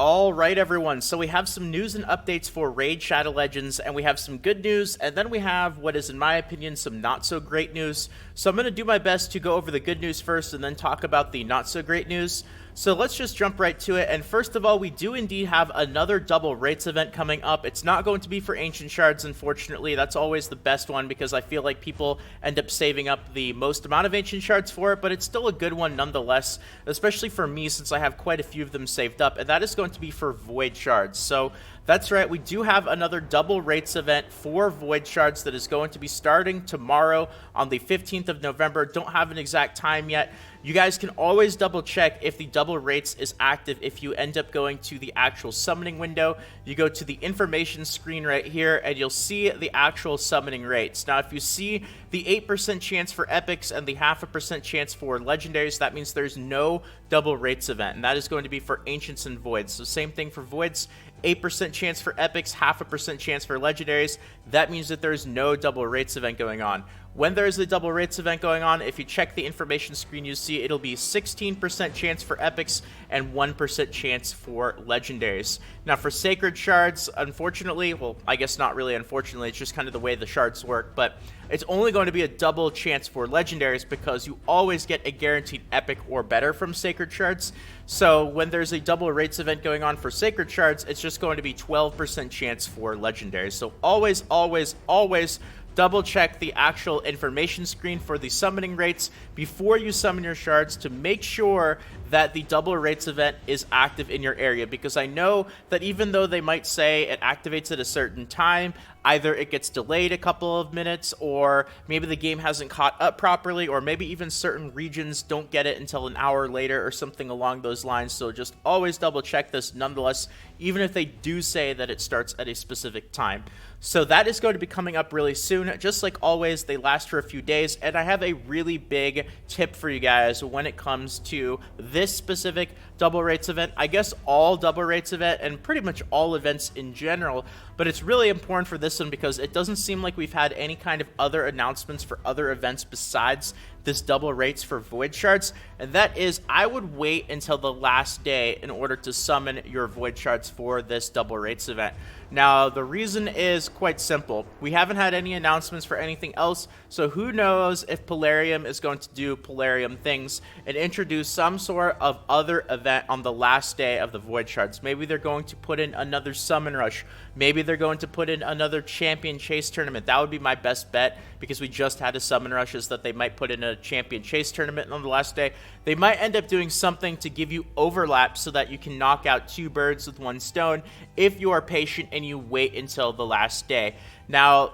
All right, everyone. So we have some news and updates for Raid Shadow Legends, and we have some good news, and then we have what is, in my opinion, some not so great news. So I'm going to do my best to go over the good news first and then talk about the not so great news. So let's just jump right to it. And first of all, we do indeed have another double rates event coming up. It's not going to be for Ancient Shards, unfortunately. That's always the best one because I feel like people end up saving up the most amount of Ancient Shards for it, but it's still a good one nonetheless, especially for me since I have quite a few of them saved up, and that is going to be for Void Shards. So that's right, we do have another double rates event for Void Shards that is going to be starting tomorrow on the 15th of November. Don't have an exact time yet. You guys can always double check if the double rates is active if you end up going to the actual summoning window. You go to the information screen right here and you'll see the actual summoning rates. Now if you see the 8% chance for epics and the 0.5% chance for legendaries, that means there's no double rates event, and that is going to be for ancients and voids. So same thing for voids, 8% chance for epics, 0.5% chance for legendaries. That means that there's no double rates event going on. When there is a double rates event going on, if you check the information screen, you see it'll be 16% chance for epics and 1% chance for legendaries. Now for sacred shards, unfortunately, well, I guess not really unfortunately, it's just kind of the way the shards work, but it's only going to be a double chance for legendaries because you always get a guaranteed epic or better from sacred shards. So when there's a double rates event going on for sacred shards, it's just going to be 12% chance for legendaries. So always double check the actual information screen for the summoning rates before you summon your shards to make sure that the double rates event is active in your area, because I know that even though they might say it activates at a certain time, either it gets delayed a couple of minutes, or maybe the game hasn't caught up properly, or maybe even certain regions don't get it until an hour later or something along those lines. So just always double check this nonetheless, even if they do say that it starts at a specific time. So that is going to be coming up really soon. Just like always, they last for a few days, and I have a really big tip for you guys when it comes to this specific double rates event. I guess all double rates event and pretty much all events in general, but it's really important for this one because it doesn't seem like we've had any kind of other announcements for other events besides this double rates for Void Shards, and that is I would wait until the last day in order to summon your Void Shards for this double rates event. Now, the reason is quite simple. We haven't had any announcements for anything else, so who knows if Plarium is going to do Plarium things and introduce some sort of other event on the last day of the Void Shards. Maybe they're going to put in another Summon Rush. Maybe they're going to put in another Champion Chase tournament. That would be my best bet because we just had a Summon Rush, is that they might put in a Champion Chase tournament on the last day. They might end up doing something to give you overlap so that you can knock out two birds with one stone if you are patient and you wait until the last day. Now,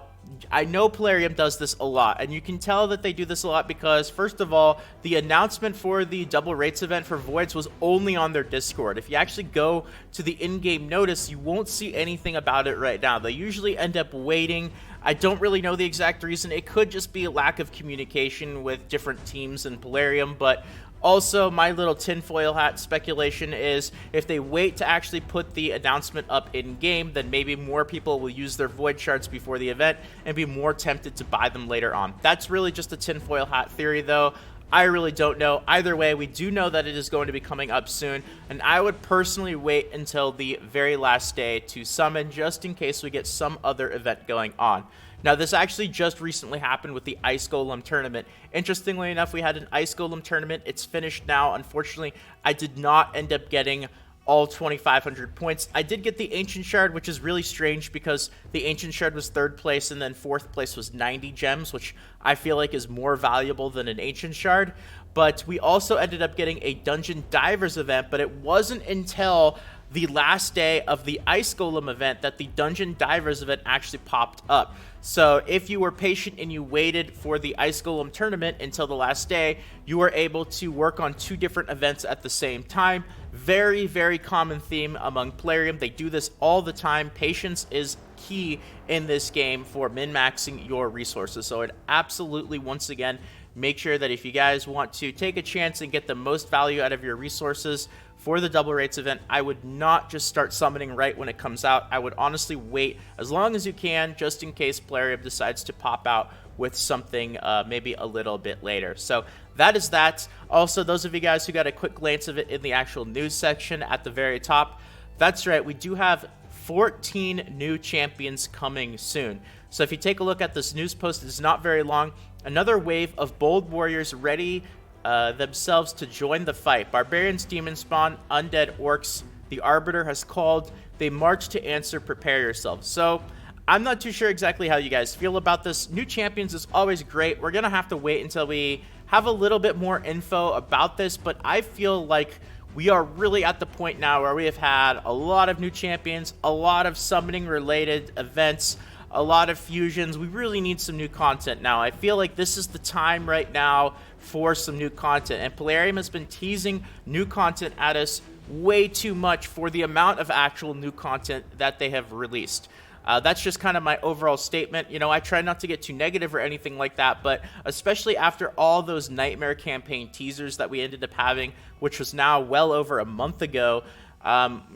I know Plarium does this a lot, and you can tell that they do this a lot because, first of all, the announcement for the double rates event for Voids was only on their Discord. If you actually go to the in-game notice, you won't see anything about it right now. They usually end up waiting. I don't really know the exact reason. It could just be a lack of communication with different teams in Plarium, but also, my little tinfoil hat speculation is if they wait to actually put the announcement up in-game, then maybe more people will use their Void Shards before the event and be more tempted to buy them later on. That's really just a tinfoil hat theory, though. I really don't know. Either way, we do know that it is going to be coming up soon, and I would personally wait until the very last day to summon, just in case we get some other event going on. Now, this actually just recently happened with the Ice Golem tournament. Interestingly enough, we had an Ice Golem tournament. It's finished now. Unfortunately, I did not end up getting all 2,500 points. I did get the Ancient Shard, which is really strange because the Ancient Shard was 3rd place and then 4th place was 90 gems, which I feel like is more valuable than an Ancient Shard. But we also ended up getting a Dungeon Divers event, but it wasn't until the last day of the Ice Golem event that the Dungeon Divers event actually popped up. So if you were patient and you waited for the Ice Golem tournament until the last day, you were able to work on 2 different events at the same time. Very, very common theme among Plarium. They do this all the time. Patience is key in this game for min-maxing your resources. So it absolutely, once again, make sure that if you guys want to take a chance and get the most value out of your resources for the double rates event, I would not just start summoning right when it comes out. I would honestly wait as long as you can, just in case Plarium decides to pop out with something maybe a little bit later. So that is that. Also, those of you guys who got a quick glance of it in the actual news section at the very top, That's right, we do have 14 new champions coming soon. So if you take a look at this news post, it's not very long. Another wave of bold warriors ready themselves to join the fight. Barbarians, demon spawn, undead, orcs. The Arbiter has called. They march to answer. Prepare yourselves. So I'm not too sure exactly how you guys feel about this. New champions is always great. We're gonna have to wait until we have a little bit more info about this, but I feel like we are really at the point now where we have had a lot of new champions, a lot of summoning related events, a lot of fusions. We really need some new content now. I feel like this is the time right now for some new content, and Plarium has been teasing new content at us way too much for the amount of actual new content that they have released. That's just kind of my overall statement. You know, I try not to get too negative or anything like that, but especially after all those Nightmare campaign teasers that we ended up having, which was now well over a month ago,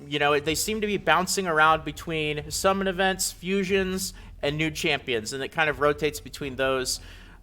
you know, they seem to be bouncing around between summon events, fusions, and new champions, and it kind of rotates between those.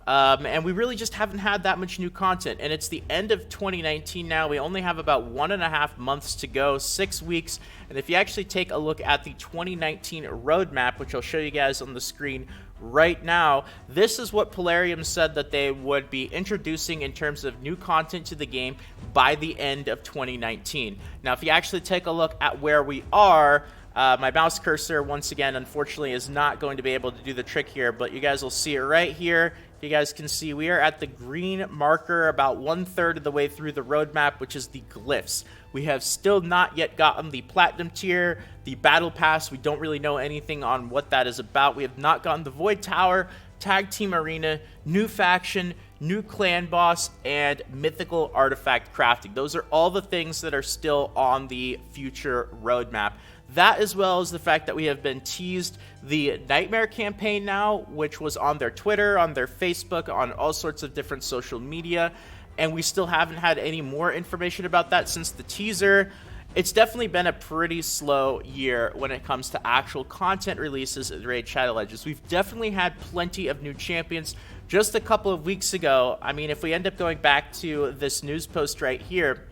And we really just haven't had that much new content, and it's the end of 2019 now. We only have about 1.5 months to go, 6 weeks, and if you actually take a look at the 2019 roadmap, which I'll show you guys on the screen right now, this is what Plarium said that they would be introducing in terms of new content to the game by the end of 2019. Now, if you actually take a look at where we are, my mouse cursor, once again, unfortunately, is not going to be able to do the trick here, but you guys will see it right here. You guys can see we are at the green marker about 1/3 of the way through the roadmap, which is the glyphs. We have still not yet gotten the platinum tier, the battle pass. We don't really know anything on what that is about. We have not gotten the void tower, tag team arena, new faction, new clan boss, and mythical artifact crafting. Those are all the things that are still on the future roadmap. That, as well as the fact that we have been teased the Nightmare campaign now, which was on their Twitter, on their Facebook, on all sorts of different social media, and we still haven't had any more information about that since the teaser. It's definitely been a pretty slow year when it comes to actual content releases in Raid Shadow Legends. We've definitely had plenty of new champions. Just a couple of weeks ago, I mean, if we end up going back to this news post right here,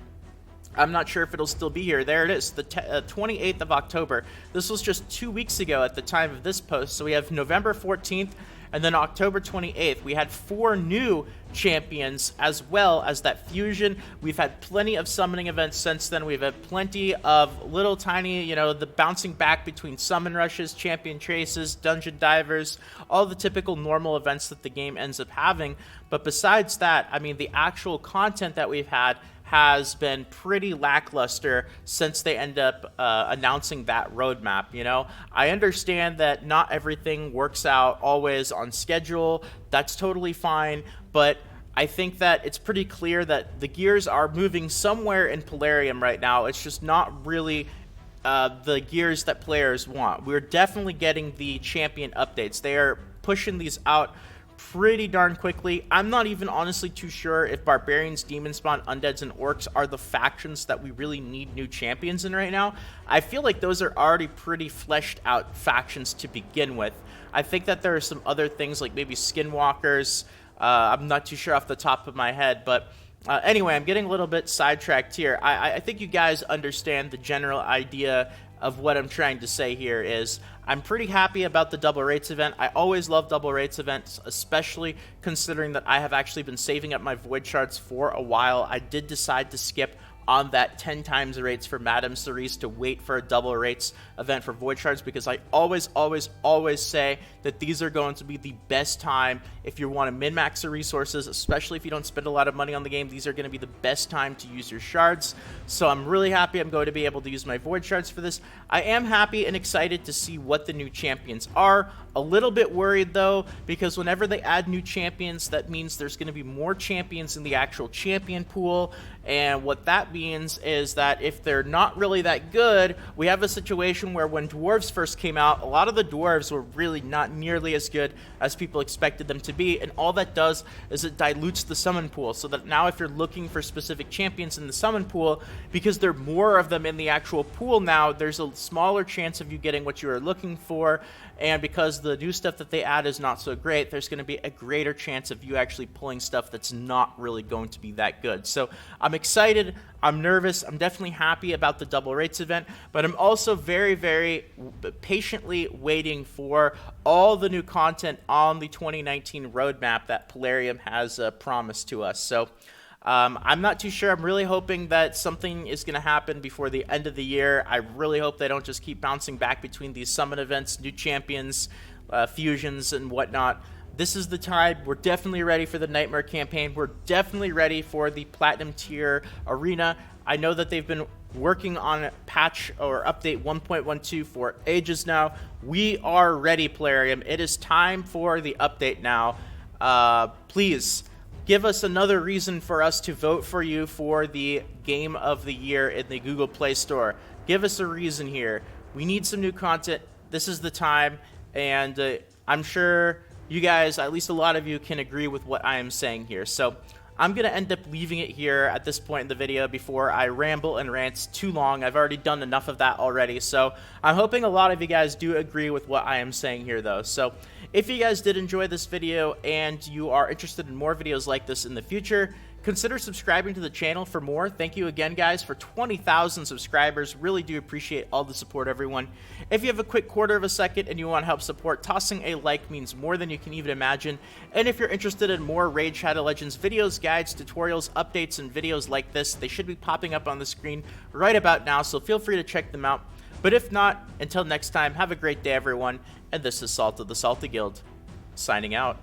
I'm not sure if it'll still be here. There it is, the 28th of October. This was just 2 weeks ago at the time of this post. So we have November 14th and then October 28th. We had 4 new champions as well as that fusion. We've had plenty of summoning events since then. We've had plenty of little tiny, you know, the bouncing back between summon rushes, champion traces, dungeon divers, all the typical normal events that the game ends up having. But besides that, I mean, the actual content that we've had has been pretty lackluster since they end up announcing that roadmap. You know, I understand that not everything works out always on schedule. That's totally fine, but I think that it's pretty clear that the gears are moving somewhere in Plarium right now. It's just not really the gears that players want. We're definitely getting the champion updates. They are pushing these out pretty darn quickly. I'm not even honestly too sure if Barbarians, Demon Spawn, Undeads, and Orcs are the factions that we really need new champions in right now. I feel like those are already pretty fleshed out factions to begin with. I think that there are some other things like maybe Skinwalkers. I'm not too sure off the top of my head, but anyway, I'm getting a little bit sidetracked here. I think you guys understand the general idea of what I'm trying to say here is I'm pretty happy about the double rates event. I always love double rates events, especially considering that I have actually been saving up my void shards for a while. I did decide to skip on that 10 times rates for Madame Cerise to wait for a double rates event for void shards, because I always say that these are going to be the best time if you want to min-max your resources, especially if you don't spend a lot of money on the game. These are going to be the best time to use your shards. So I'm really happy I'm going to be able to use my void shards for this. I am happy and excited to see what the new champions are. A little bit worried though, because whenever they add new champions, that means there's going to be more champions in the actual champion pool. And what that means is that if they're not really that good, we have a situation where when dwarves first came out, a lot of the dwarves were really not nearly as good as people expected them to be, and all that does is it dilutes the summon pool, so that now if you're looking for specific champions in the summon pool, because there are more of them in the actual pool now, there's a smaller chance of you getting what you are looking for. And because the new stuff that they add is not so great, there's going to be a greater chance of you actually pulling stuff that's not really going to be that good. So I'm I'm excited, I'm nervous, I'm definitely happy about the double rates event, but I'm also very, very patiently waiting for all the new content on the 2019 roadmap that Plarium has promised to us. So I'm not too sure. I'm really hoping that something is going to happen before the end of the year. I really hope they don't just keep bouncing back between these summit events, new champions, fusions, and whatnot. This is the time. We're definitely ready for the Nightmare campaign. We're definitely ready for the Platinum tier arena. I know that they've been working on patch or update 1.12 for ages now. We are ready, Plarium. It is time for the update now. Please give us another reason for us to vote for you for the Game of the Year in the Google Play Store. Give us a reason here. We need some new content. This is the time, and I'm sure you guys, at least a lot of you, can agree with what I am saying here. So I'm going to end up leaving it here at this point in the video before I ramble and rant too long. I've already done enough of that already. So I'm hoping a lot of you guys do agree with what I am saying here, though. So if you guys did enjoy this video and you are interested in more videos like this in the future, consider subscribing to the channel for more. Thank you again, guys, for 20,000 subscribers. Really do appreciate all the support, everyone. If you have a quick quarter of a second and you want to help support, tossing a like means more than you can even imagine. And if you're interested in more Raid Shadow Legends videos, guides, tutorials, updates, and videos like this, they should be popping up on the screen right about now, so feel free to check them out. But if not, until next time, have a great day, everyone. And this is Salt of the Salty Guild, signing out.